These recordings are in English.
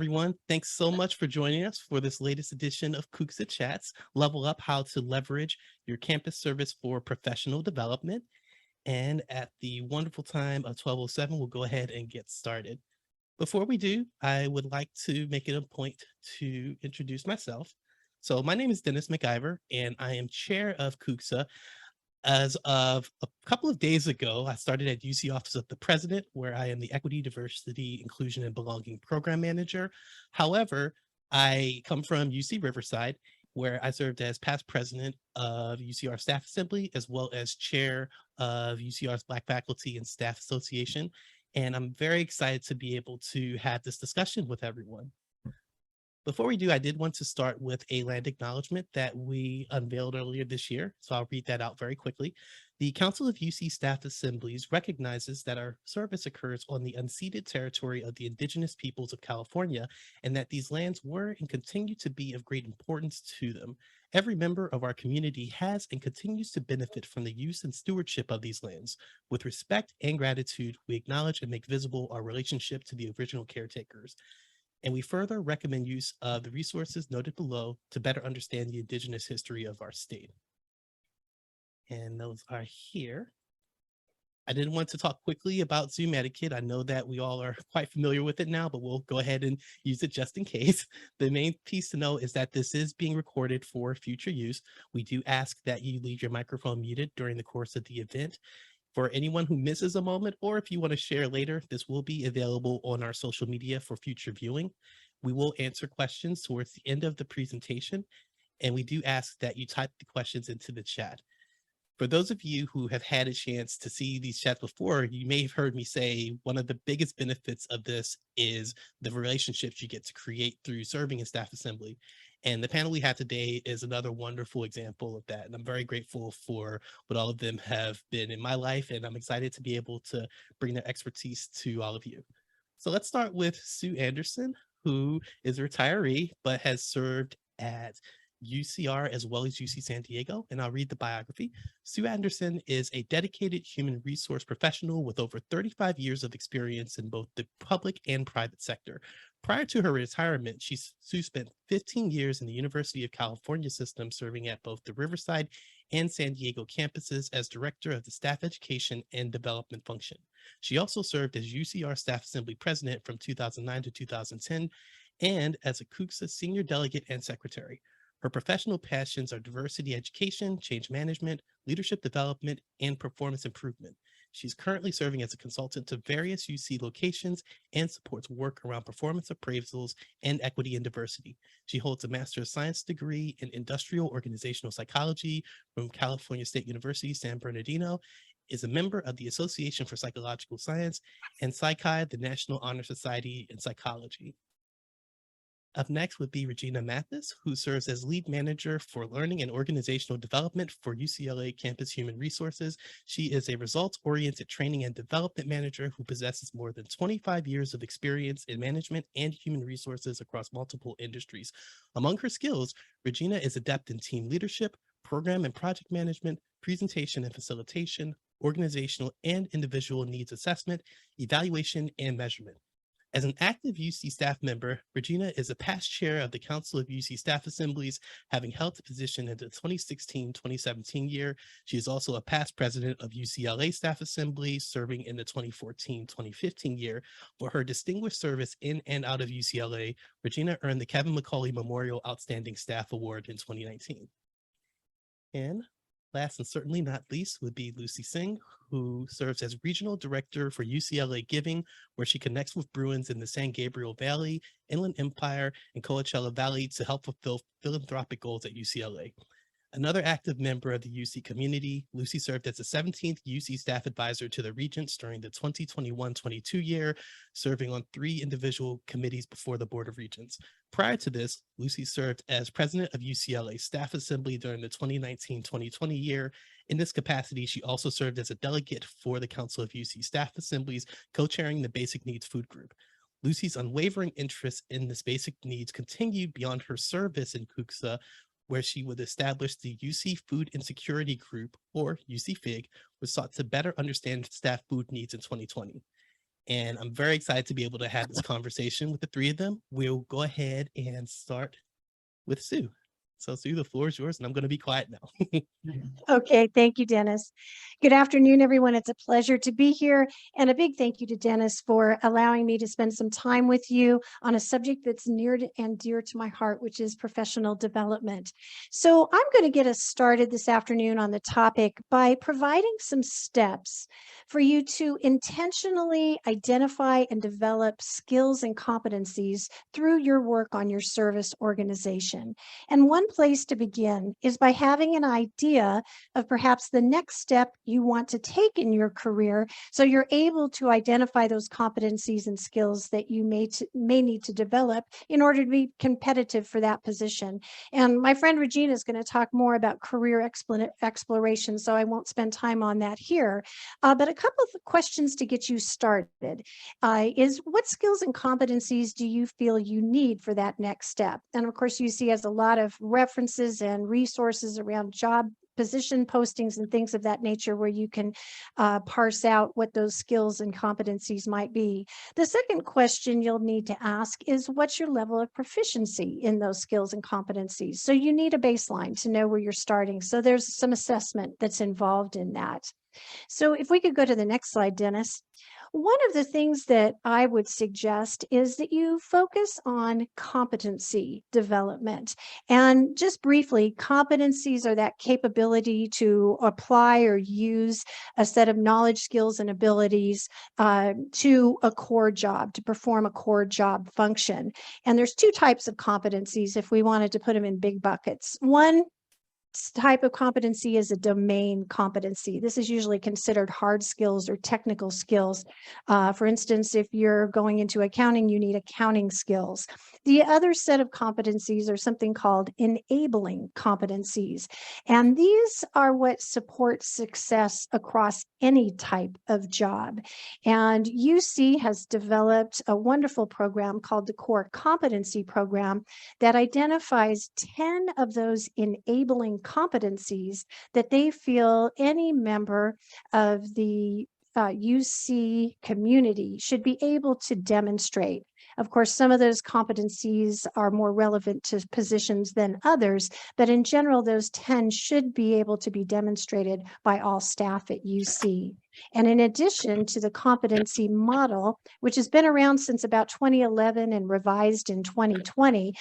Everyone. Thanks so much for joining us for this latest edition of CUCSA Chats. Level up how to leverage your campus service for professional development. And at the wonderful time of 12:07, we'll go ahead and get started. Before we do, I would like to make it a point to introduce myself. So my name is Dennis McIver, and I am chair of CUCSA. As of a couple of days ago, I started at UC Office of the President, where I am the Equity, Diversity, Inclusion, and Belonging Program Manager. However, I come from UC Riverside, where I served as past president of UCR Staff Assembly, as well as chair of UCR's Black Faculty and Staff Association. And I'm very excited to be able to have this discussion with everyone. Before we do, I did want to start with a land acknowledgement that we unveiled earlier this year, so I'll read that out very quickly. The Council of UC Staff Assemblies recognizes that our service occurs on the unceded territory of the indigenous peoples of California, and that these lands were and continue to be of great importance to them. Every member of our community has and continues to benefit from the use and stewardship of these lands. With respect and gratitude, we acknowledge and make visible our relationship to the original caretakers. And we further recommend use of the resources noted below to better understand the indigenous history of our state. And those are here. I didn't want to talk quickly about Zoom etiquette. I know that we all are quite familiar with it now, but we'll go ahead and use it just in case. The main piece to know is that this is being recorded for future use. We do ask that you leave your microphone muted during the course of the event. For anyone who misses a moment, or if you want to share later, this will be available on our social media for future viewing. We will answer questions towards the end of the presentation, and we do ask that you type the questions into the chat. For those of you who have had a chance to see these chats before, you may have heard me say one of the biggest benefits of this is the relationships you get to create through serving in staff assembly. And the panel we have today is another wonderful example of that. And I'm very grateful for what all of them have been in my life. And I'm excited to be able to bring their expertise to all of you. So let's start with Sue Anderson, who is a retiree, but has served at UCR as well as UC San Diego. And I'll read the biography. Sue Anderson is a dedicated human resource professional with over 35 years of experience in both the public and private sector. Prior to her retirement, Sue spent 15 years in the University of California system, serving at both the Riverside and San Diego campuses as director of the staff education and development function. She also served as UCR Staff Assembly president from 2009 to 2010 and as a CUCSA senior delegate and secretary. Her professional passions are diversity education, change management, leadership development, and performance improvement. She's currently serving as a consultant to various UC locations and supports work around performance appraisals and equity and diversity. She holds a Master of Science degree in Industrial Organizational Psychology from California State University, San Bernardino, is a member of the Association for Psychological Science and Psychi, the National Honor Society in Psychology. Up next would be Rejeana Mathis, who serves as lead manager for learning and organizational development for UCLA Campus Human Resources. She is a results-oriented training and development manager who possesses more than 25 years of experience in management and human resources across multiple industries. Among her skills, Rejeana is adept in team leadership, program and project management, presentation and facilitation, organizational and individual needs assessment, evaluation, and measurement. As an active UC staff member, Rejeana is a past chair of the Council of UC Staff Assemblies, having held the position in the 2016-2017 year. She is also a past president of UCLA Staff Assembly, serving in the 2014-2015 year. For her distinguished service in and out of UCLA, Rejeana earned the Kevin McCauley Memorial Outstanding Staff Award in 2019. And last and certainly not least would be Lucy Tseng, who serves as regional director for UCLA Giving, where she connects with Bruins in the San Gabriel Valley, Inland Empire, and Coachella Valley to help fulfill philanthropic goals at UCLA. Another active member of the UC community, Lucy served as the 17th UC staff advisor to the Regents during the 2021-22 year, serving on 3 individual committees before the Board of Regents. Prior to this, Lucy served as president of UCLA Staff Assembly during the 2019-2020 year. In this capacity, she also served as a delegate for the Council of UC Staff Assemblies, co-chairing the Basic Needs Food Group. Lucy's unwavering interest in this basic needs continued beyond her service in CUCSA, where she would establish the UC Food Insecurity Group, or UC FIG, which sought to better understand staff food needs in 2020. And I'm very excited to be able to have this conversation with the three of them. We'll go ahead and start with Sue. So Sue, the floor is yours, and I'm going to be quiet now. Okay, thank you, Dennis. Good afternoon, everyone. It's a pleasure to be here. And a big thank you to Dennis for allowing me to spend some time with you on a subject that's near and dear to my heart, which is professional development. So I'm going to get us started this afternoon on the topic by providing some steps for you to intentionally identify and develop skills and competencies through your work on your service organization. And one place to begin is by having an idea of perhaps the next step you want to take in your career, so you're able to identify those competencies and skills that you may need to develop in order to be competitive for that position. And my friend Rejeana is going to talk more about career exploration, so I won't spend time on that here. But a couple of questions to get you started is, what skills and competencies do you feel you need for that next step? And of course, UC has a lot of references and resources around job position postings and things of that nature where you can parse out what those skills and competencies might be. The second question you'll need to ask is, what's your level of proficiency in those skills and competencies? So you need a baseline to know where you're starting. So there's some assessment that's involved in that. So if we could go to the next slide, Dennis. One of the things that I would suggest is that you focus on competency development. And just briefly, competencies are that capability to apply or use a set of knowledge, skills, and abilities to a core job, to perform a core job function. And there's two types of competencies if we wanted to put them in big buckets. One type of competency is a domain competency. This is usually considered hard skills or technical skills. For instance, if you're going into accounting, you need accounting skills. The other set of competencies are something called enabling competencies. And these are what support success across any type of job. And UC has developed a wonderful program called the Core Competency Program that identifies 10 of those enabling competencies that they feel any member of the UC community should be able to demonstrate. Of course, some of those competencies are more relevant to positions than others, but in general, those 10 should be able to be demonstrated by all staff at UC. And in addition to the competency model, which has been around since about 2011 and revised in 2020,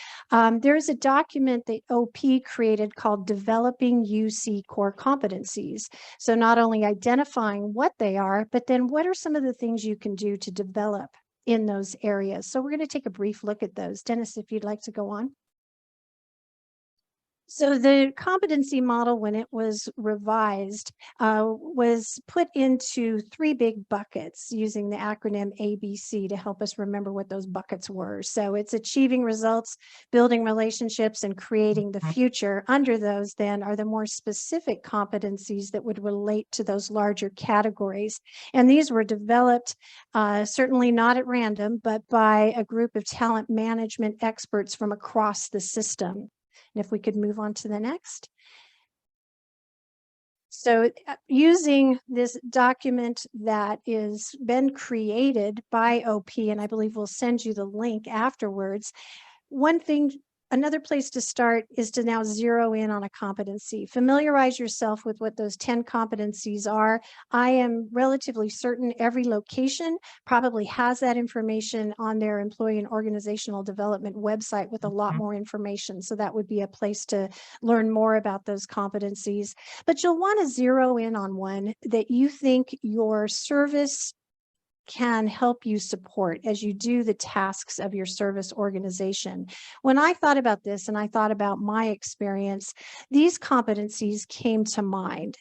there is a document that OP created called Developing UC Core Competencies. So not only identifying what they are, but then what are some of the things you can do to develop in those areas. So we're going to take a brief look at those. Dennis, if you'd like to go on. So the competency model, when it was revised, was put into three big buckets using the acronym ABC to help us remember what those buckets were. So it's achieving results, building relationships, and creating the future. Under those then are the more specific competencies that would relate to those larger categories. And these were developed certainly not at random, but by a group of talent management experts from across the system. And if we could move on to the next. So using this document that is been created by OP, and I believe we'll send you the link afterwards, another place to start is to now zero in on a competency. Familiarize yourself with what those 10 competencies are. I am relatively certain every location probably has that information on their employee and organizational development website with a lot more information. So that would be a place to learn more about those competencies. But you'll want to zero in on one that you think your service can help you support as you do the tasks of your service organization. When I thought about this and I thought about my experience, these competencies came to mind.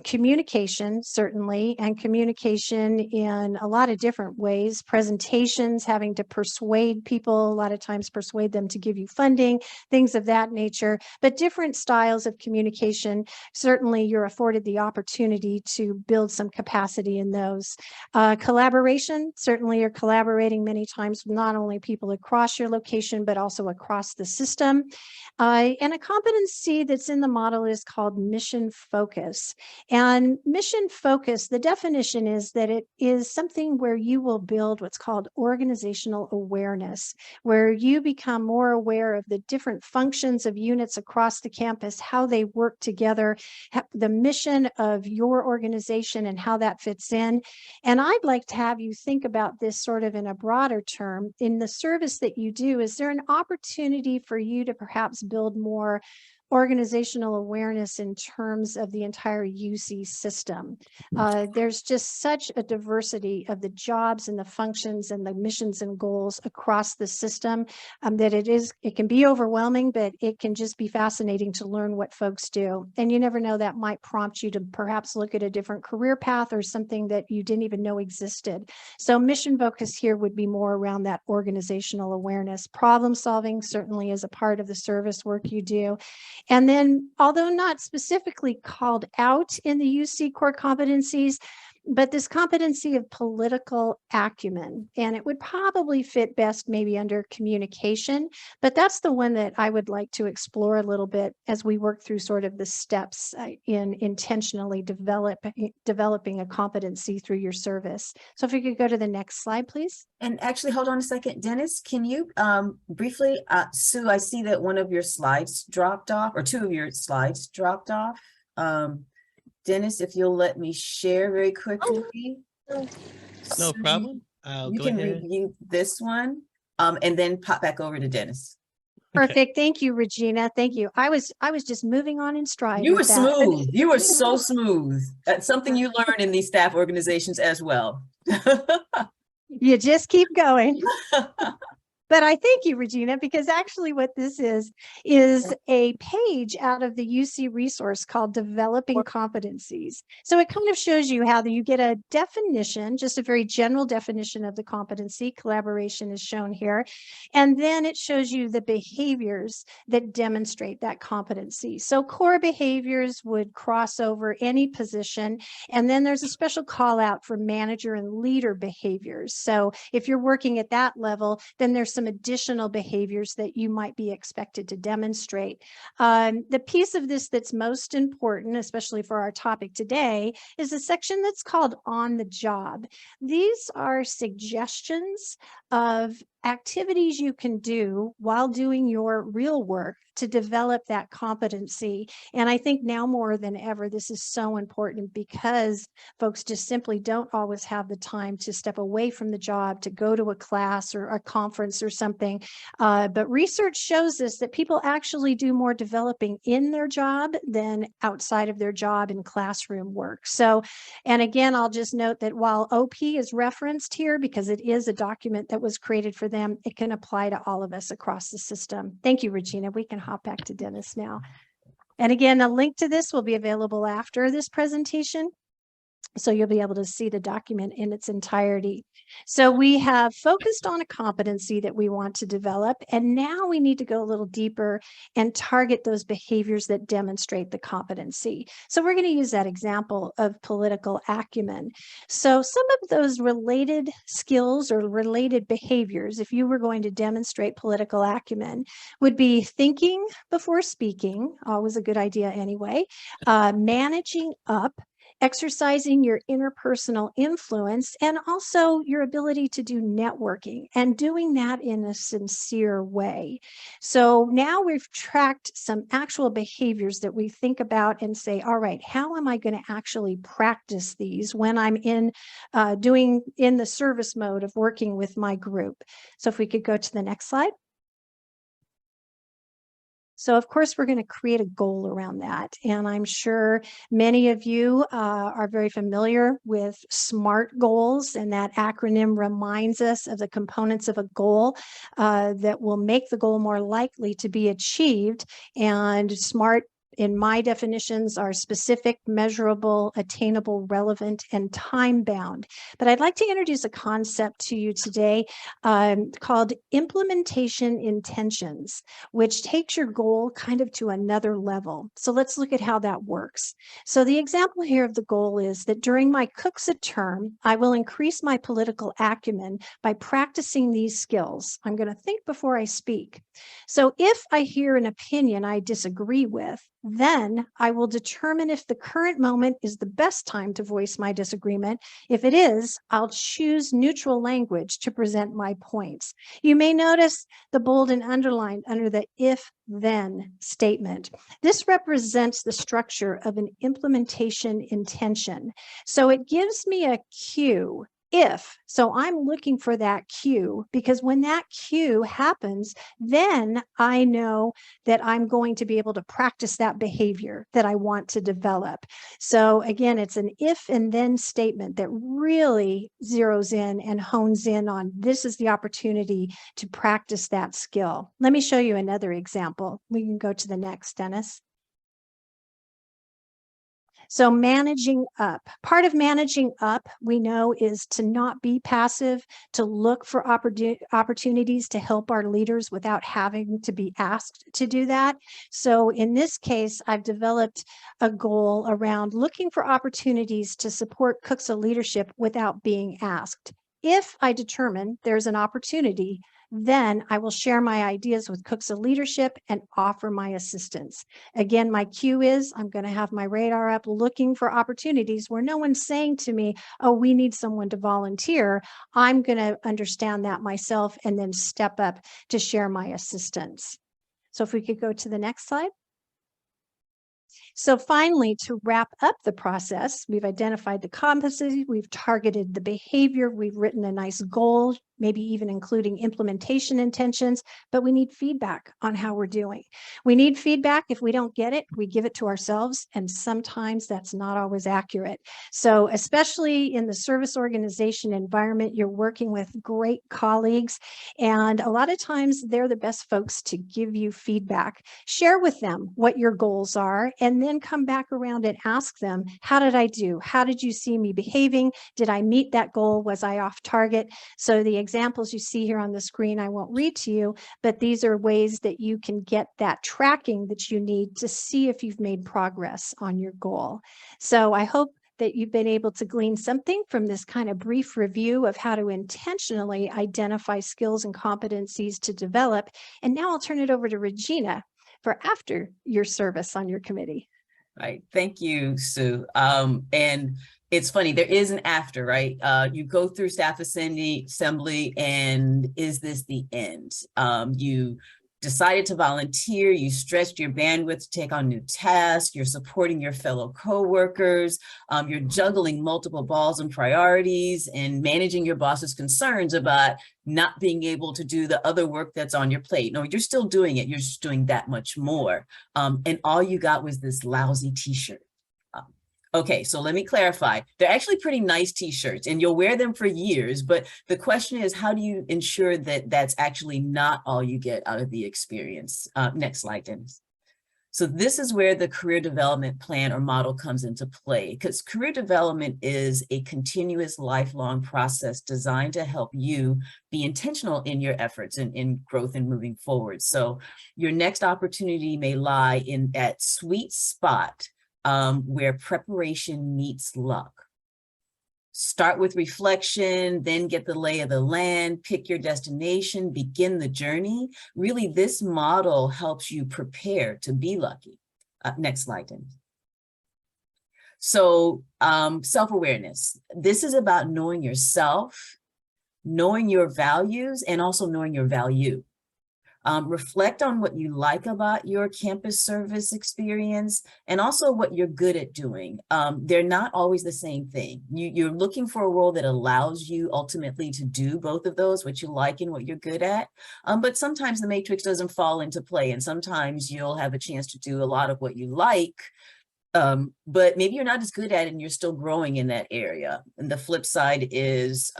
Communication, certainly, and communication in a lot of different ways. Presentations, having to persuade people, a lot of times persuade them to give you funding, things of that nature, but different styles of communication. Certainly, you're afforded the opportunity to build some capacity in those. Collaboration, certainly you're collaborating many times with not only people across your location, but also across the system. And a competency that's in the model is called mission focus. And mission focus, the definition is that it is something where you will build what's called organizational awareness, where you become more aware of the different functions of units across the campus, how they work together, the mission of your organization and how that fits in. And I'd like to have you think about this sort of in a broader term. In the service that you do, is there an opportunity for you to perhaps build more organizational awareness in terms of the entire UC system? There's just such a diversity of the jobs and the functions and the missions and goals across the system that it can be overwhelming, but it can just be fascinating to learn what folks do. And you never know, that might prompt you to perhaps look at a different career path or something that you didn't even know existed. So mission focus here would be more around that organizational awareness. Problem solving certainly is a part of the service work you do. And then, although not specifically called out in the UC core competencies, but this competency of political acumen, and it would probably fit best maybe under communication, but that's the one that I would like to explore a little bit as we work through sort of the steps in intentionally developing a competency through your service. So if we could go to the next slide, please. And actually, hold on a second, Dennis, can you briefly, Sue, I see that one of your slides dropped off, or two of your slides dropped off. Dennis, if you'll let me share very quickly. No problem. I'll you go can ahead. review this one and then pop back over to Dennis. Perfect. Okay. Thank you, Rejeana. Thank you. I was just moving on in stride. You were smooth. You were so smooth. That's something you learn in these staff organizations as well. You just keep going. But I thank you, Rejeana, because actually what this is a page out of the UC resource called Developing Competencies. So it kind of shows you how you get a definition, just a very general definition of the competency. Collaboration is shown here. And then it shows you the behaviors that demonstrate that competency. So core behaviors would cross over any position. And then there's a special call out for manager and leader behaviors. So if you're working at that level, then there's some additional behaviors that you might be expected to demonstrate. The piece of this that's most important, especially for our topic today, is a section that's called On the Job. These are suggestions of activities you can do while doing your real work to develop that competency. And I think now more than ever, this is so important because folks just simply don't always have the time to step away from the job, to go to a class or a conference or something. But research shows us that people actually do more developing in their job than outside of their job in classroom work. So, and again, I'll just note that while OP is referenced here because it is a document that was created for them, it can apply to all of us across the system. Thank you, Rejeana. We can hop back to Dennis now. And again, a link to this will be available after this presentation. So you'll be able to see the document in its entirety. So we have focused on a competency that we want to develop, and now we need to go a little deeper and target those behaviors that demonstrate the competency. So we're going to use that example of political acumen. So some of those related skills or related behaviors, if you were going to demonstrate political acumen, would be thinking before speaking, always a good idea anyway, managing up, exercising your interpersonal influence, and also your ability to do networking and doing that in a sincere way. So now we've tracked some actual behaviors that we think about and say, all right, how am I going to actually practice these when I'm in the service mode of working with my group? So if we could go to the next slide. So of course, we're going to create a goal around that. And I'm sure many of you are very familiar with SMART goals, and that acronym reminds us of the components of a goal that will make the goal more likely to be achieved. And SMART in my definitions are specific, measurable, attainable, relevant, and time-bound. But I'd like to introduce a concept to you today called implementation intentions, which takes your goal kind of to another level. So let's look at how that works. So the example here of the goal is that during my CUCSA term, I will increase my political acumen by practicing these skills. I'm going to think before I speak. So if I hear an opinion I disagree with, then I will determine if the current moment is the best time to voice my disagreement. If it is, I'll choose neutral language to present my points. You may notice the bold and underlined under the if-then statement. This represents the structure of an implementation intention. So it gives me a cue. So I'm looking for that cue, because when that cue happens, then I know that I'm going to be able to practice that behavior that I want to develop. So again, it's an if and then statement that really zeroes in and hones in on this is the opportunity to practice that skill. Let me show you another example. We can go to the next, Dennis. So managing up, part of managing up, we know, is to not be passive, to look for opportunities to help our leaders without having to be asked to do that. So in this case, I've developed a goal around looking for opportunities to support CUCSA leadership without being asked. If I determine there's an opportunity, then I will share my ideas with CUCSA leadership and offer my assistance. Again, my cue is I'm going to have my radar up looking for opportunities where no one's saying to me, oh, we need someone to volunteer. I'm going to understand that myself and then step up to share my assistance. So if we could go to the next slide. So finally, to wrap up the process, we've identified the competency, we've targeted the behavior, we've written a nice goal, maybe even including implementation intentions, but we need feedback on how we're doing. We need feedback. If we don't get it, we give it to ourselves, and sometimes that's not always accurate. So especially in the service organization environment, you're working with great colleagues, and a lot of times they're the best folks to give you feedback. Share with them what your goals are, and then come back around and ask them, how did I do? How did you see me behaving? Did I meet that goal? Was I off target? So the examples you see here on the screen, I won't read to you, but these are ways that you can get that tracking that you need to see if you've made progress on your goal. So I hope that you've been able to glean something from this kind of brief review of how to intentionally identify skills and competencies to develop. And now I'll turn it over to Rejeana for after your service on your committee. Right. Thank you, Sue. And it's funny, there is an after, right? You go through staff assembly, and is this the end? You decided to volunteer, you stretched your bandwidth to take on new tasks, you're supporting your fellow coworkers, you're juggling multiple balls and priorities and managing your boss's concerns about not being able to do the other work that's on your plate. No, you're still doing it, you're just doing that much more. And all you got was this lousy t-shirt. Okay, so let me clarify. They're actually pretty nice t-shirts and you'll wear them for years, but the question is, how do you ensure that that's actually not all you get out of the experience? Next slide, Dennis. So this is where the career development plan or model comes into play, because career development is a continuous lifelong process designed to help you be intentional in your efforts and in growth and moving forward. So your next opportunity may lie in that sweet spot where preparation meets luck. Start with reflection, then get the lay of the land, pick your destination, begin the journey. Really, this model helps you prepare to be lucky. Next slide, Dennis. So self-awareness. This is about knowing yourself, knowing your values, and also knowing your value. Reflect on what you like about your campus service experience and also what you're good at doing. They're not always the same thing. You're looking for a role that allows you ultimately to do both of those, what you like and what you're good at. But sometimes the matrix doesn't fall into play, and sometimes you'll have a chance to do a lot of what you like, but maybe you're not as good at it and you're still growing in that area. And the flip side is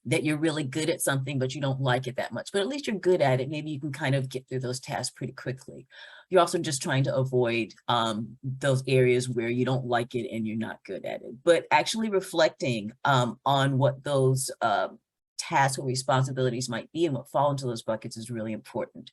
that you're really good at something, but you don't like it that much, but at least you're good at it. Maybe you can kind of get through those tasks pretty quickly. You're also just trying to avoid those areas where you don't like it and you're not good at it, but actually reflecting on what those tasks or responsibilities might be and what fall into those buckets is really important.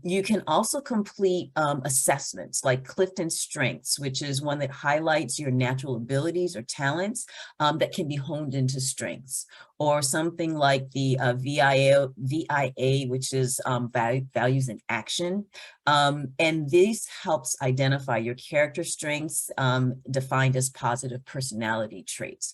You can also complete assessments like Clifton Strengths, which is one that highlights your natural abilities or talents that can be honed into strengths, or something like the VIA, which is Values in Action. And this helps identify your character strengths defined as positive personality traits.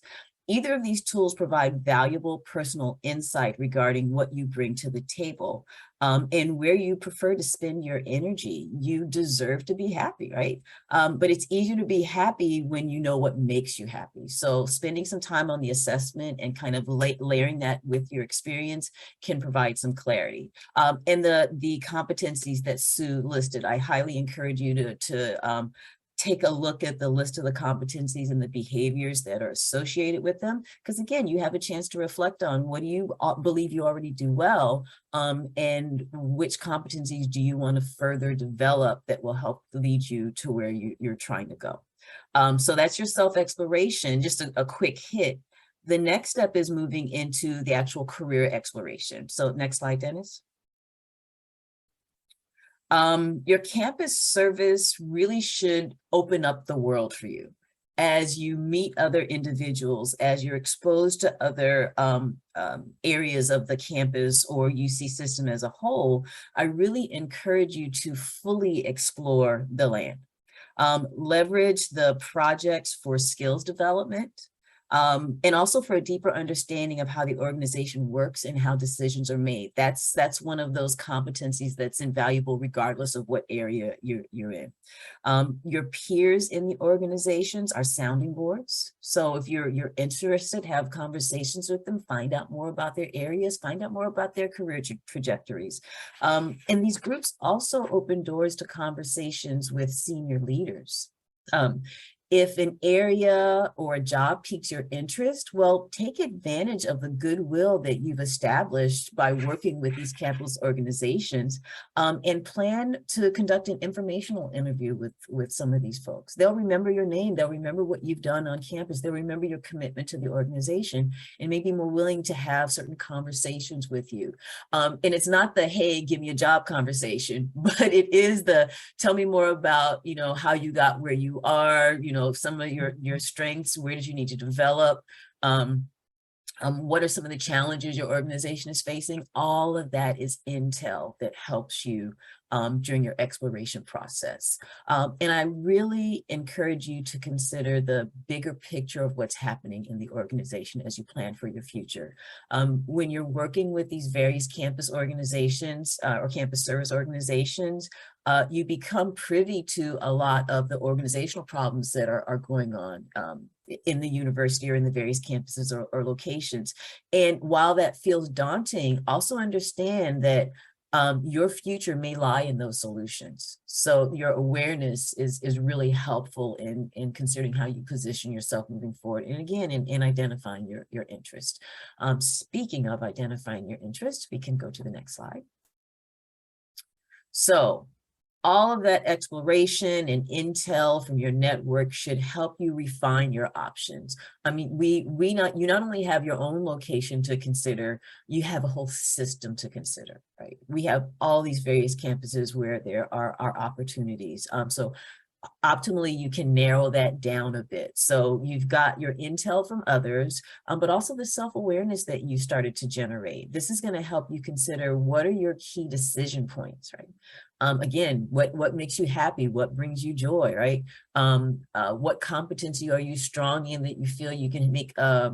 Either of these tools provide valuable personal insight regarding what you bring to the table and where you prefer to spend your energy. You deserve to be happy, right? But it's easier to be happy when you know what makes you happy. So spending some time on the assessment and kind of layering that with your experience can provide some clarity. And the competencies that Sue listed, I highly encourage you to take a look at the list of the competencies and the behaviors that are associated with them. Because again, you have a chance to reflect on what do you believe you already do well, and which competencies do you want to further develop that will help lead you to where you're trying to go. So that's your self-exploration, just a quick hit. The next step is moving into the actual career exploration. So next slide, Dennis. Your campus service really should open up the world for you as you meet other individuals, as you're exposed to other areas of the campus or UC system as a whole. I really encourage you to fully explore the land. Leverage the projects for skills development. And also for a deeper understanding of how the organization works and how decisions are made. That's one of those competencies that's invaluable regardless of what area you're in. Your peers in the organizations are sounding boards. So if you're interested, have conversations with them, find out more about their areas, find out more about their career trajectories. And these groups also open doors to conversations with senior leaders. If an area or a job piques your interest, well, take advantage of the goodwill that you've established by working with these campus organizations, and plan to conduct an informational interview with some of these folks. They'll remember your name, they'll remember what you've done on campus, they'll remember your commitment to the organization, and may be more willing to have certain conversations with you. And it's not the, hey, give me a job conversation, but it is the, tell me more about, how you got where you are, some of your strengths, where did you need to develop? What are some of the challenges your organization is facing? All of that is intel that helps you during your exploration process. And I really encourage you to consider the bigger picture of what's happening in the organization as you plan for your future. When you're working with these various campus organizations or campus service organizations, you become privy to a lot of the organizational problems that are going on in the university or in the various campuses or locations. And while that feels daunting, also understand that your future may lie in those solutions. So your awareness is really helpful in considering how you position yourself moving forward. And again, in identifying your interest. Speaking of identifying your interest, we can go to the next slide. So all of that exploration and intel from your network should help you refine your options. I mean, you not only have your own location to consider, you have a whole system to consider, right? We have all these various campuses where there are opportunities. So optimally, you can narrow that down a bit. So you've got your intel from others, but also the self-awareness that you started to generate. This is going to help you consider what are your key decision points, right? Again, what makes you happy? What brings you joy, right? What competency are you strong in that you feel you can make a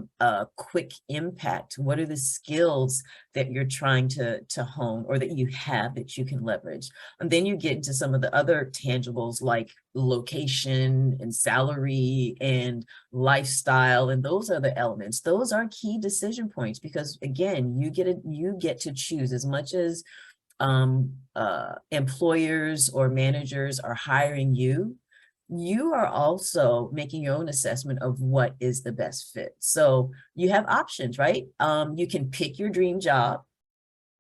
quick impact? What are the skills that you're trying to hone or that you have that you can leverage? And then you get into some of the other tangibles like location and salary and lifestyle, and those are the elements. Those are key decision points because again, you get to choose. As much as employers or managers are hiring you, you are also making your own assessment of what is the best fit. So you have options, right? You can pick your dream job.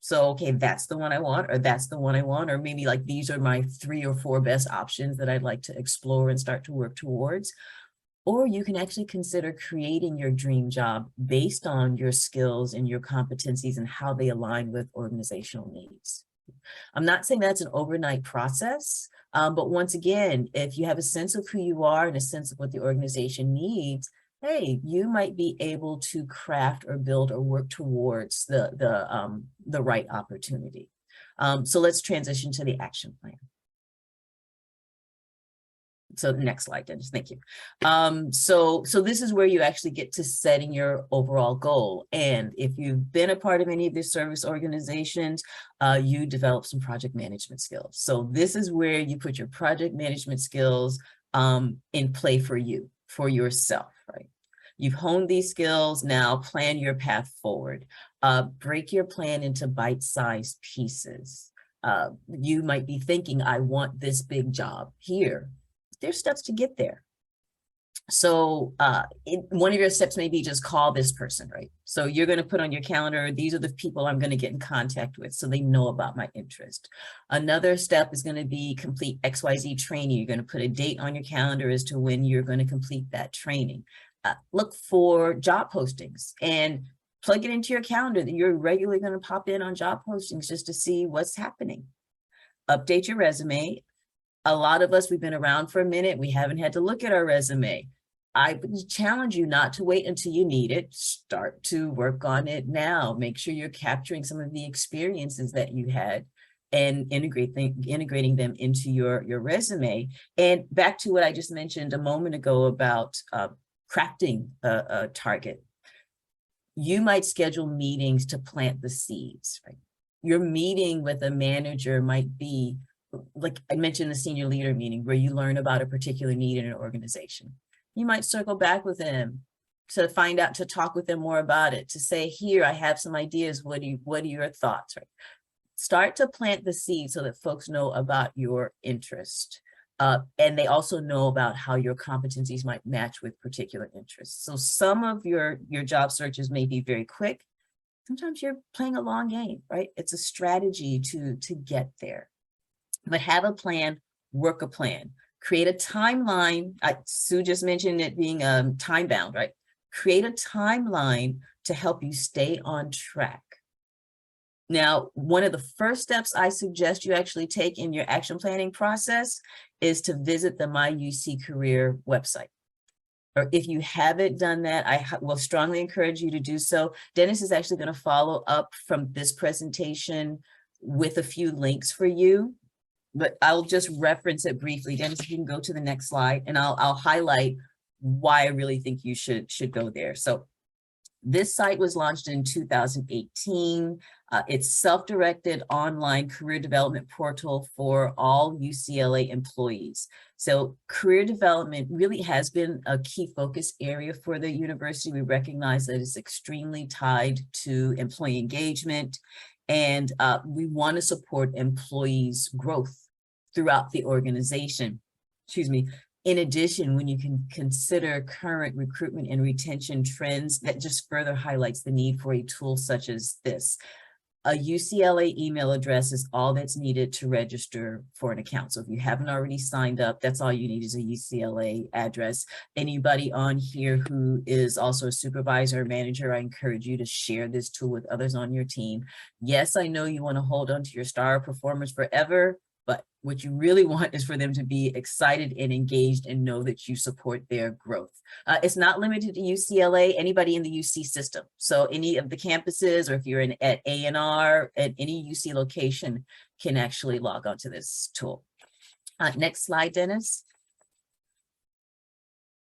So, okay, that's the one I want, or that's the one I want, or maybe like these are my 3 or 4 best options that I'd like to explore and start to work towards. Or you can actually consider creating your dream job based on your skills and your competencies and how they align with organizational needs. I'm not saying that's an overnight process, but once again, if you have a sense of who you are and a sense of what the organization needs, hey, you might be able to craft or build or work towards the right opportunity. So let's transition to the action plan. So next slide, Dennis, thank you. So this is where you actually get to setting your overall goal. And if you've been a part of any of these service organizations, you develop some project management skills. So this is where you put your project management skills in play for you, for yourself, right? You've honed these skills, now plan your path forward. Break your plan into bite-sized pieces. You might be thinking, I want this big job here. There's steps to get there. So one of your steps may be just call this person, right? So you're going to put on your calendar, these are the people I'm going to get in contact with so they know about my interest. Another step is going to be complete XYZ training. You're going to put a date on your calendar as to when you're going to complete that training. Look for job postings and plug it into your calendar that you're regularly going to pop in on job postings just to see what's happening. Update your resume. A lot of us, we've been around for a minute. We haven't had to look at our resume. I would challenge you not to wait until you need it. Start to work on it now. Make sure you're capturing some of the experiences that you had and integrating them into your resume. And back to what I just mentioned a moment ago about crafting a target. You might schedule meetings to plant the seeds, right? Your meeting with a manager might be, like I mentioned, the senior leader meeting where you learn about a particular need in an organization. You might circle back with them to find out, to talk with them more about it, to say, here, I have some ideas. What are your thoughts, right? Start to plant the seed so that folks know about your interest. And they also know about how your competencies might match with particular interests. So some of your job searches may be very quick. Sometimes you're playing a long game, right? It's a strategy to get there. But have a plan, work a plan, create a timeline. Sue just mentioned it being time bound, right? Create a timeline to help you stay on track. Now, one of the first steps I suggest you actually take in your action planning process is to visit the My UC Career website. Or if you haven't done that, I will strongly encourage you to do so. Dennis is actually going to follow up from this presentation with a few links for you, but I'll just reference it briefly. Dennis, you can go to the next slide and I'll highlight why I really think you should go there. So this site was launched in 2018. It's self-directed online career development portal for all UCLA employees. So career development really has been a key focus area for the university. We recognize that it's extremely tied to employee engagement, and we want to support employees' growth throughout the organization. Excuse me. In addition, when you can consider current recruitment and retention trends, that just further highlights the need for a tool such as this. A UCLA email address is all that's needed to register for an account. So if you haven't already signed up, that's all you need is a UCLA address. Anybody on here who is also a supervisor or manager, I encourage you to share this tool with others on your team. Yes, I know you want to hold on to your star performers forever, but what you really want is for them to be excited and engaged and know that you support their growth. It's not limited to UCLA, anybody in the UC system. So any of the campuses, or if you're at A&R at any UC location, can actually log on to this tool. Next slide, Dennis.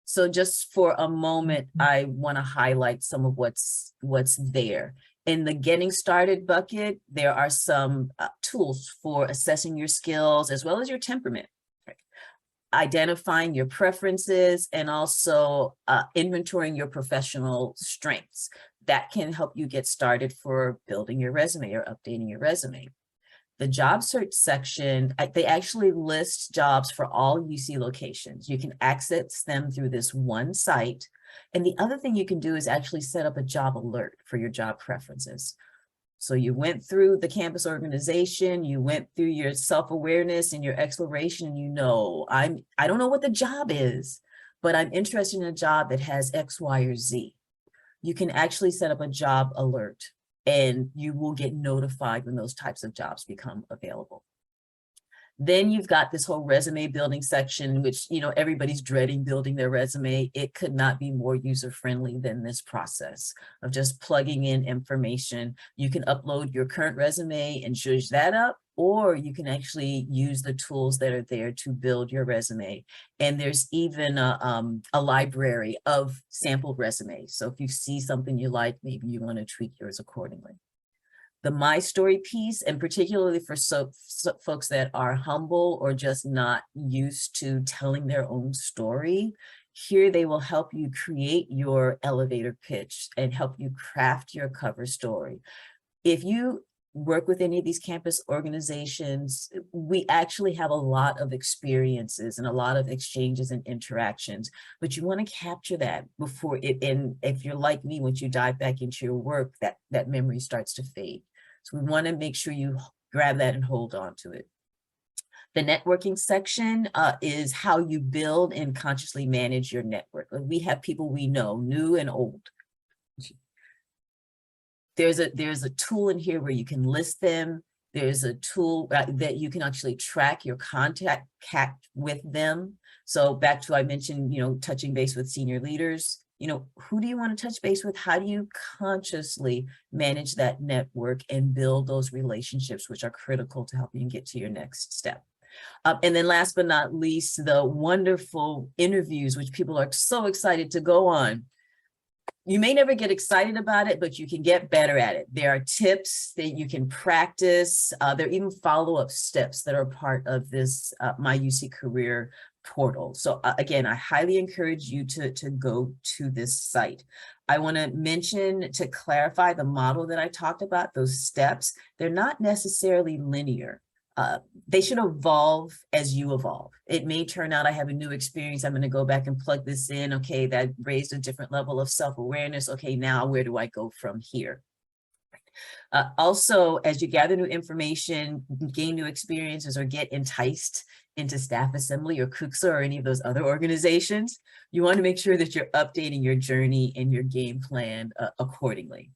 So just for a moment, I want to highlight some of what's there. In the getting started bucket, there are some tools for assessing your skills as well as your temperament, right? Identifying your preferences and also inventorying your professional strengths. That can help you get started for building your resume or updating your resume. The job search section, they actually list jobs for all UC locations. You can access them through this one site. And the other thing you can do is actually set up a job alert for your job preferences. So you went through the campus organization, you went through your self-awareness and your exploration, you know, I don't know what the job is, but I'm interested in a job that has X, Y, or Z. You can actually set up a job alert and you will get notified when those types of jobs become available. Then you've got this whole resume building section, which, you know, everybody's dreading building their resume. It could not be more user-friendly than this process of just plugging in information. You can upload your current resume and zhuzh that up, or you can actually use the tools that are there to build your resume. And there's even a library of sampled resumes. So if you see something you like, maybe you want to tweak yours accordingly. The My Story piece, and particularly for folks that are humble or just not used to telling their own story, here they will help you create your elevator pitch and help you craft your cover story. If you work with any of these campus organizations, we actually have a lot of experiences and a lot of exchanges and interactions, but you want to capture that before it, and if you're like me, once you dive back into your work, that memory starts to fade. So we want to make sure you grab that and hold on to it. The networking section is how you build and consciously manage your network. We have people we know, new and old. There's a tool in here where you can list them. There's a tool that you can actually track your contact with them. So back to, I mentioned, you know, touching base with senior leaders. You know, who do you want to touch base with? How do you consciously manage that network and build those relationships, which are critical to help you get to your next step? And then last but not least, the wonderful interviews, which people are so excited to go on. You may never get excited about it, but you can get better at it. There are tips that you can practice. There are even follow-up steps that are part of this My UC Career portal. So again, I highly encourage you to go to this site. I want to mention, to clarify the model that I talked about, those steps, they're not necessarily linear. They should evolve as you evolve. It may turn out I have a new experience. I'm going to go back and plug this in. Okay, that raised a different level of self-awareness. Okay, now where do I go from here? Also, as you gather new information, gain new experiences, or get enticed into staff assembly or CUCSA or any of those other organizations, you want to make sure that you're updating your journey and your game plan accordingly.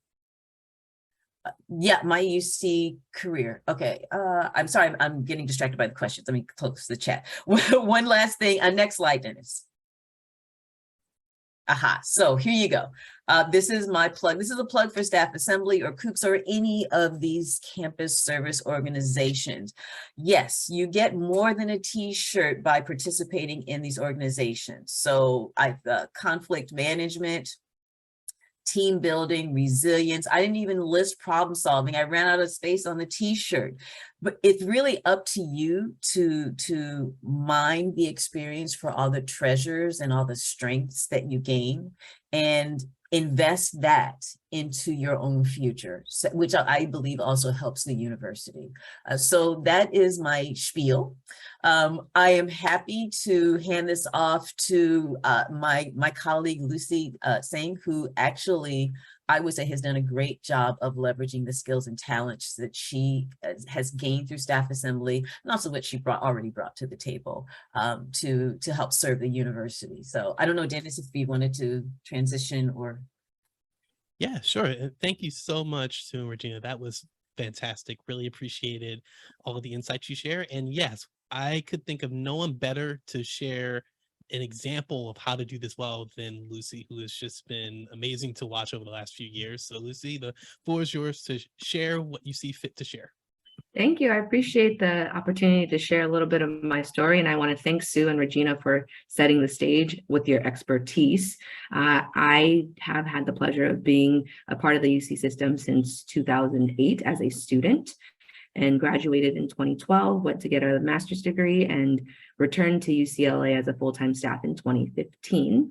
Yeah, My UC Career. Okay, I'm sorry, I'm getting distracted by the questions. Let me close the chat. One last thing, next slide, Dennis. Aha, so here you go. This is my plug. This is a plug for staff assembly or CUCSA or any of these campus service organizations. Yes, you get more than a t-shirt by participating in these organizations. So conflict management, team building, resilience. I didn't even list problem solving. I ran out of space on the t-shirt. But it's really up to you to mine the experience for all the treasures and all the strengths that you gain and invest that into your own future, which I believe also helps the university. So that is my spiel. I am happy to hand this off to my colleague, Lucy Tseng, who actually, I would say, has done a great job of leveraging the skills and talents that she has gained through staff assembly, and also what she already brought to the table to help serve the university. So I don't know, Dennis, if you wanted to transition or. Yeah, sure. Thank you so much to Rejeana. That was fantastic. Really appreciated all of the insights you share. And yes, I could think of no one better to share an example of how to do this well than Lucy, who has just been amazing to watch over the last few years. So Lucy, the floor is yours to share what you see fit to share. Thank you. I appreciate the opportunity to share a little bit of my story, and I want to thank Sue and Rejeana for setting the stage with your expertise. I have had the pleasure of being a part of the UC system since 2008 as a student, and graduated in 2012, went to get a master's degree, and returned to UCLA as a full-time staff in 2015.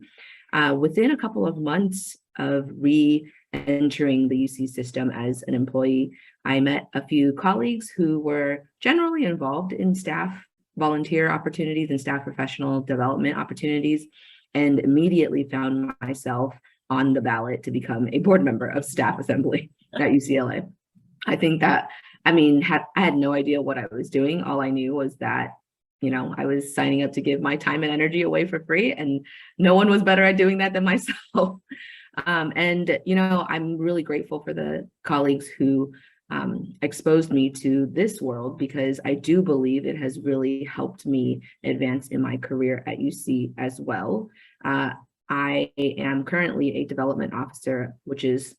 Within a couple of months of re-entering the UC system as an employee, I met a few colleagues who were generally involved in staff volunteer opportunities and staff professional development opportunities, and immediately found myself on the ballot to become a board member of staff assembly at UCLA. I think that, I mean, I had no idea what I was doing. All I knew was that, I was signing up to give my time and energy away for free, and no one was better at doing that than myself. I'm really grateful for the colleagues who exposed me to this world, because I do believe it has really helped me advance in my career at UC as well. I am currently a development officer, which is,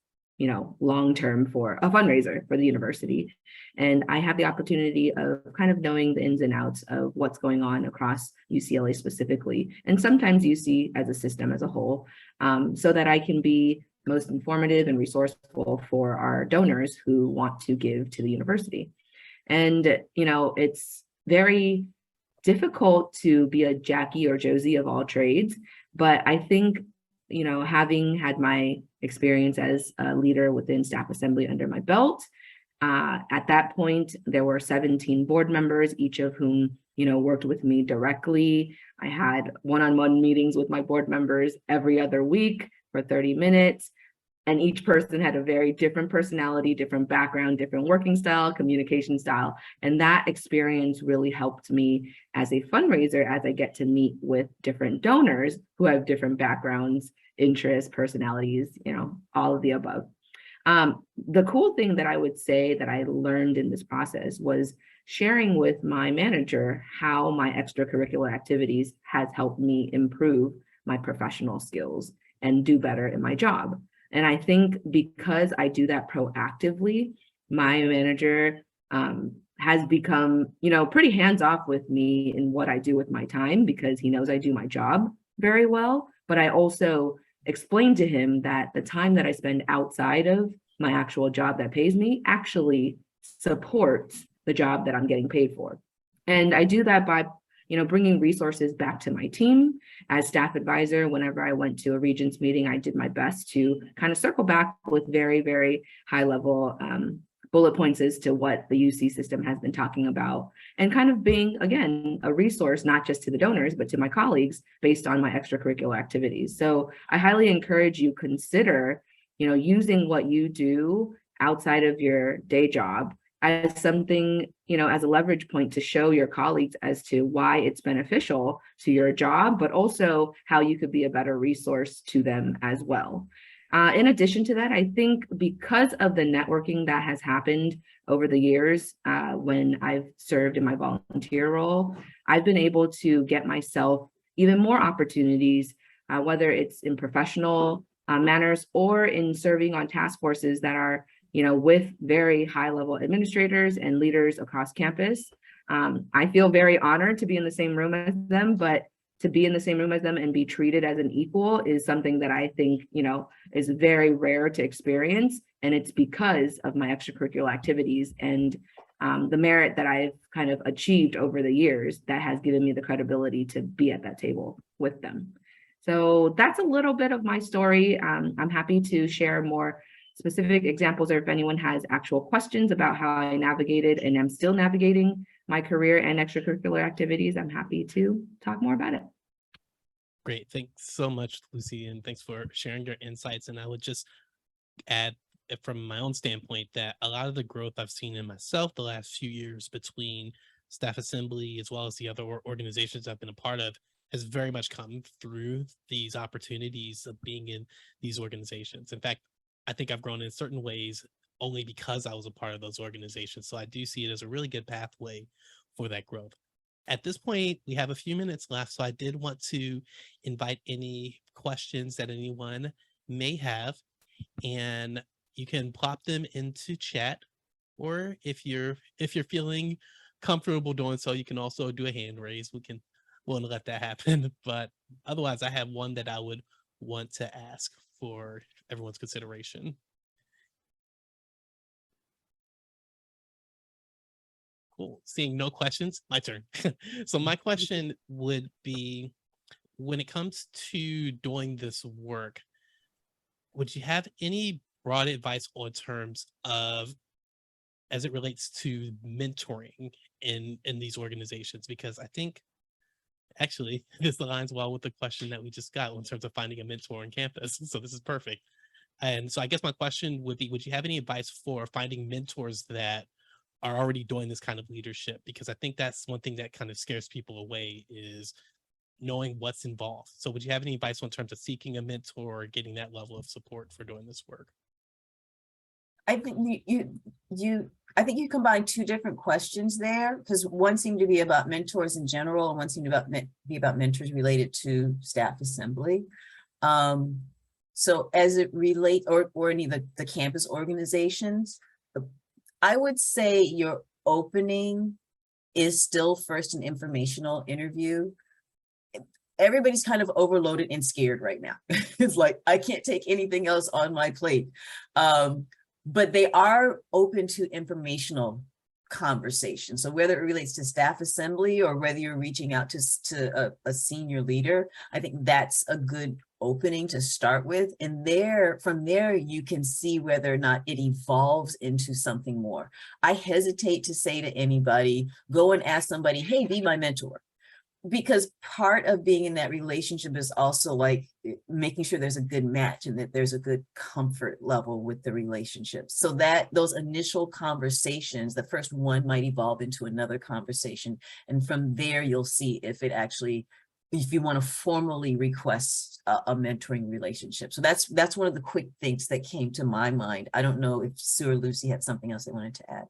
long-term for a fundraiser for the university. And I have the opportunity of kind of knowing the ins and outs of what's going on across UCLA specifically, and sometimes UC as a system as a whole, so that I can be most informative and resourceful for our donors who want to give to the university. And, it's very difficult to be a Jackie or Josie of all trades, but I think, having had my experience as a leader within staff assembly under my belt, at that point, there were 17 board members, each of whom, worked with me directly. I had one-on-one meetings with my board members every other week for 30 minutes. And each person had a very different personality, different background, different working style, communication style. And that experience really helped me as a fundraiser, as I get to meet with different donors who have different backgrounds, interests, personalities, all of the above. The cool thing that I would say that I learned in this process was sharing with my manager how my extracurricular activities has helped me improve my professional skills and do better in my job. And I think because I do that proactively, my manager has become, pretty hands-off with me in what I do with my time, because he knows I do my job very well. But I also explained to him that the time that I spend outside of my actual job that pays me actually supports the job that I'm getting paid for. And I do that by bringing resources back to my team. As staff advisor, whenever I went to a Regents meeting, I did my best to kind of circle back with very, very high level bullet points as to what the UC system has been talking about, and kind of being, again, a resource, not just to the donors, but to my colleagues based on my extracurricular activities. So I highly encourage you consider, using what you do outside of your day job as something, as a leverage point to show your colleagues as to why it's beneficial to your job, but also how you could be a better resource to them as well. In addition to that, I think because of the networking that has happened over the years, when I've served in my volunteer role, I've been able to get myself even more opportunities, whether it's in professional manners or in serving on task forces that are with very high level administrators and leaders across campus. I feel very honored to be in the same room as them, but to be in the same room as them and be treated as an equal is something that I think, is very rare to experience. And it's because of my extracurricular activities and the merit that I've kind of achieved over the years that has given me the credibility to be at that table with them. So that's a little bit of my story. I'm happy to share more specific examples, or if anyone has actual questions about how I navigated and am still navigating my career and extracurricular activities, I'm happy to talk more about it. Great. Thanks so much, Lucy, and thanks for sharing your insights. And I would just add from my own standpoint that a lot of the growth I've seen in myself the last few years between staff assembly as well as the other organizations I've been a part of has very much come through these opportunities of being in these organizations. In fact, I think I've grown in certain ways only because I was a part of those organizations. So I do see it as a really good pathway for that growth. At this point, we have a few minutes left, so I did want to invite any questions that anyone may have, and you can plop them into chat, or if you're feeling comfortable doing so, you can also do a hand raise. We'll let that happen. But otherwise, I have one that I would want to ask for everyone's consideration. Cool. Seeing no questions, my turn. So my question would be, when it comes to doing this work, would you have any broad advice on terms of as it relates to mentoring in these organizations? Because I think actually this aligns well with the question that we just got in terms of finding a mentor on campus. So this is perfect. And so I guess my question would be, would you have any advice for finding mentors that are already doing this kind of leadership? Because I think that's one thing that kind of scares people away, is knowing what's involved. So would you have any advice in terms of seeking a mentor or getting that level of support for doing this work? I think I think you combine two different questions there, because one seemed to be about mentors in general, and one seemed to be about mentors related to staff assembly. So as it relates, or any of the campus organizations, I would say your opening is still first an informational interview. Everybody's kind of overloaded and scared right now. It's like, I can't take anything else on my plate. But they are open to informational conversation. So whether it relates to staff assembly or whether you're reaching out to a senior leader, I think that's a good opening to start with. And from there, you can see whether or not it evolves into something more. I hesitate to say to anybody, go and ask somebody, hey, be my mentor. Because part of being in that relationship is also like making sure there's a good match and that there's a good comfort level with the relationship. So that those initial conversations, the first one might evolve into another conversation. And from there, you'll see if it actually, if you want to formally request a mentoring relationship. So that's one of the quick things that came to my mind. I don't know if Sue or Lucy had something else they wanted to add.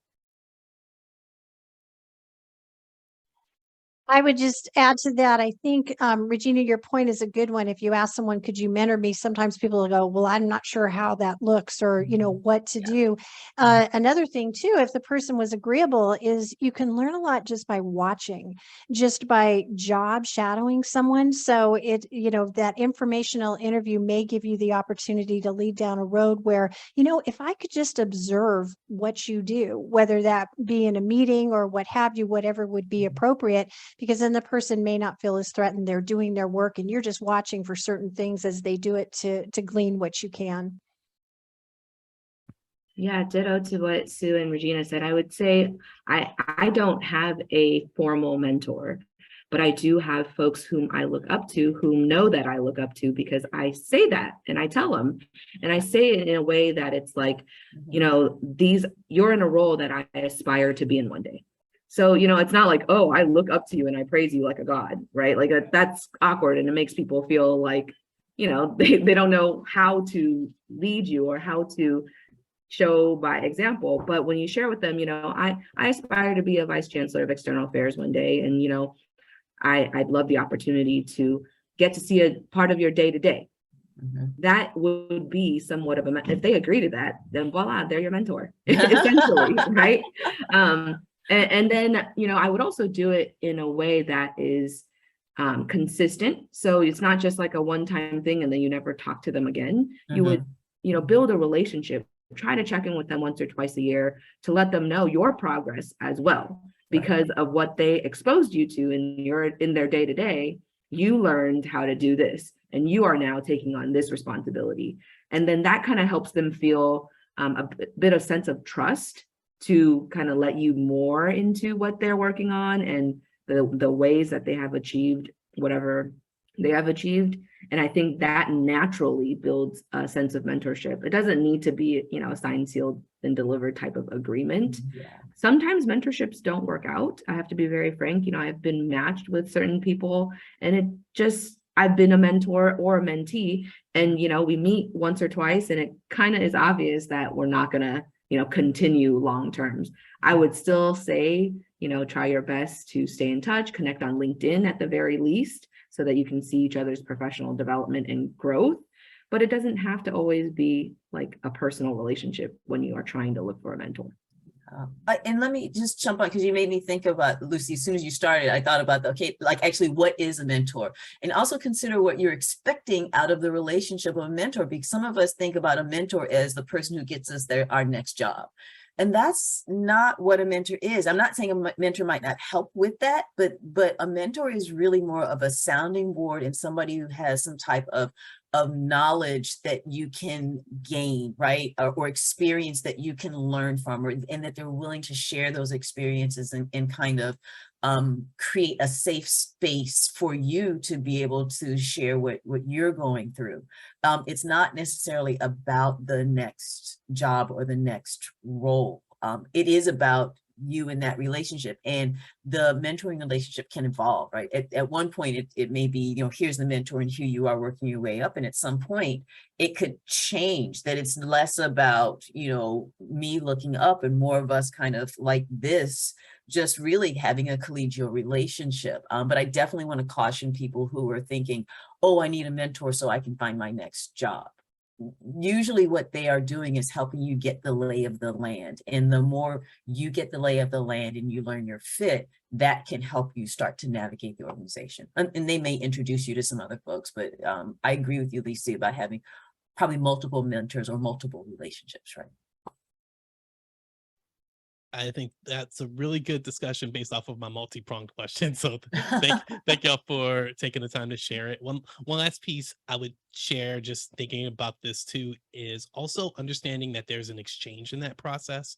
I would just add to that. I think, Rejeana, your point is a good one. If you ask someone, could you mentor me? Sometimes people will go, well, I'm not sure how that looks, or, what to do. Another thing too, if the person was agreeable, is you can learn a lot just by watching, just by job shadowing someone. So that informational interview may give you the opportunity to lead down a road where, if I could just observe what you do, whether that be in a meeting or what have you, whatever would be appropriate, because then the person may not feel as threatened. They're doing their work and you're just watching for certain things as they do it to glean what you can. Yeah, ditto to what Sue and Rejeana said. I would say I don't have a formal mentor, but I do have folks whom I look up to, whom know that I look up to, because I say that and I tell them, and I say it in a way that it's like, you're in a role that I aspire to be in one day. So, it's not like, oh, I look up to you and I praise you like a god, right? Like that's awkward, and it makes people feel like, they don't know how to lead you or how to show by example. But when you share with them, I aspire to be a vice chancellor of external affairs one day. And, I'd love the opportunity to get to see a part of your day to day. That would be somewhat of if they agree to that, then voila, they're your mentor, essentially, right? And then, I would also do it in a way that is consistent. So it's not just like a one-time thing and then you never talk to them again. You would, build a relationship, try to check in with them once or twice a year to let them know your progress as well, because of what they exposed you to in their day-to-day. You learned how to do this and you are now taking on this responsibility. And then that kind of helps them feel a bit of sense of trust to kind of let you more into what they're working on and the ways that they have achieved whatever they have achieved. And I think that naturally builds a sense of mentorship. It doesn't need to be, a signed, sealed, and delivered type of agreement. Sometimes mentorships don't work out. I have to be very frank. I've been matched with certain people and I've been a mentor or a mentee, and, we meet once or twice and it kind of is obvious that we're not going to continue long terms. I would still say, try your best to stay in touch, connect on LinkedIn at the very least, so that you can see each other's professional development and growth. But it doesn't have to always be like a personal relationship when you are trying to look for a mentor. And let me just jump on, because you made me think about, Lucy, as soon as you started, I thought about, actually, what is a mentor? And also consider what you're expecting out of the relationship of a mentor, because some of us think about a mentor as the person who gets us our next job. And that's not what a mentor is. I'm not saying a mentor might not help with that, but a mentor is really more of a sounding board and somebody who has some type of knowledge that you can gain, right? Or experience that you can learn from, and that they're willing to share those experiences and kind of create a safe space for you to be able to share what you're going through. It's not necessarily about the next job or the next role. It is about you in that relationship, and the mentoring relationship can evolve, right? At one point, it may be, you know, here's the mentor and here you are working your way up. And at some point it could change, that it's less about, you know, me looking up and more of us kind of like this, just really having a collegial relationship. But I definitely want to caution people who are thinking, oh, I need a mentor so I can find my next job. Usually what they are doing is helping you get the lay of the land. And the more you get the lay of the land and you learn your fit, that can help you start to navigate the organization. And they may introduce you to some other folks, but I agree with you, Lisa, about having probably multiple mentors or multiple relationships, right? I think that's a really good discussion based off of my multi-pronged question. So thank y'all for taking the time to share it. One last piece I would share, just thinking about this too, is also understanding that there's an exchange in that process,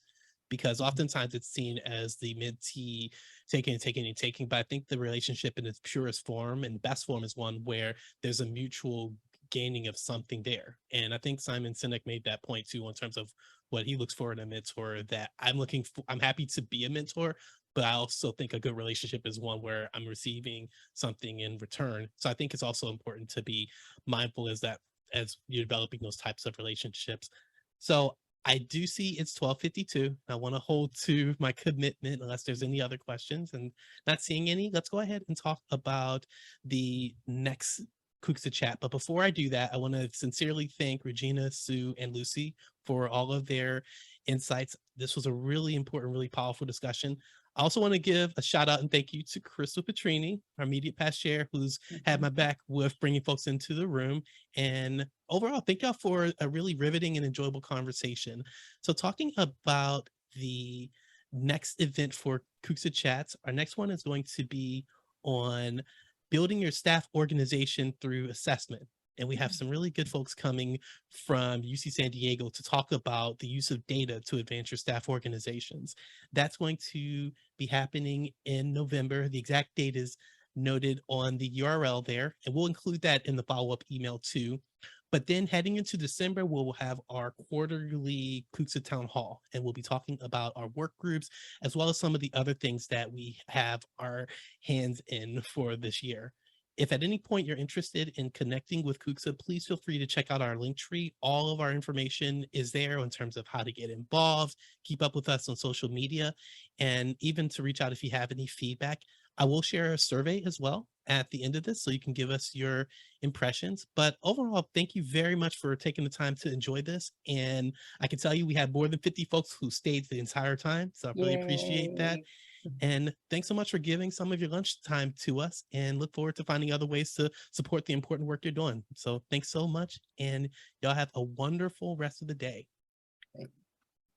because oftentimes it's seen as the mentee taking and taking and taking. But I think the relationship in its purest form and best form is one where there's a mutual gaining of something there. And I think Simon Sinek made that point too, in terms of what he looks for in a mentor, that I'm happy to be a mentor, but I also think a good relationship is one where I'm receiving something in return. So I think it's also important to be mindful as you're developing those types of relationships. So I do see it's 12:52. I want to hold to my commitment unless there's any other questions, and not seeing any, let's go ahead and talk about the next CUCSA Chat. But before I do that, I want to sincerely thank Rejeana, Sue, and Lucy for all of their insights. This was a really important, really powerful discussion. I also want to give a shout out and thank you to Crystal Petrini, our immediate past chair, who's had my back with bringing folks into the room. And overall, thank y'all for a really riveting and enjoyable conversation. So talking about the next event for CUCSA Chats, our next one is going to be on building your staff organization through assessment. And we have some really good folks coming from UC San Diego to talk about the use of data to advance your staff organizations. That's going to be happening in November. The exact date is noted on the URL there, and we'll include that in the follow-up email too. But then heading into December, we'll have our quarterly CUCSA Town Hall, and we'll be talking about our work groups, as well as some of the other things that we have our hands in for this year. If at any point you're interested in connecting with CUCSA, please feel free to check out our link tree. All of our information is there in terms of how to get involved, keep up with us on social media, and even to reach out if you have any feedback. I will share a survey as well at the end of this, so you can give us your impressions. But overall, thank you very much for taking the time to enjoy this. And I can tell you we had more than 50 folks who stayed the entire time, so I really appreciate that. And thanks so much for giving some of your lunch time to us, and look forward to finding other ways to support the important work you're doing. So thanks so much, and y'all have a wonderful rest of the day.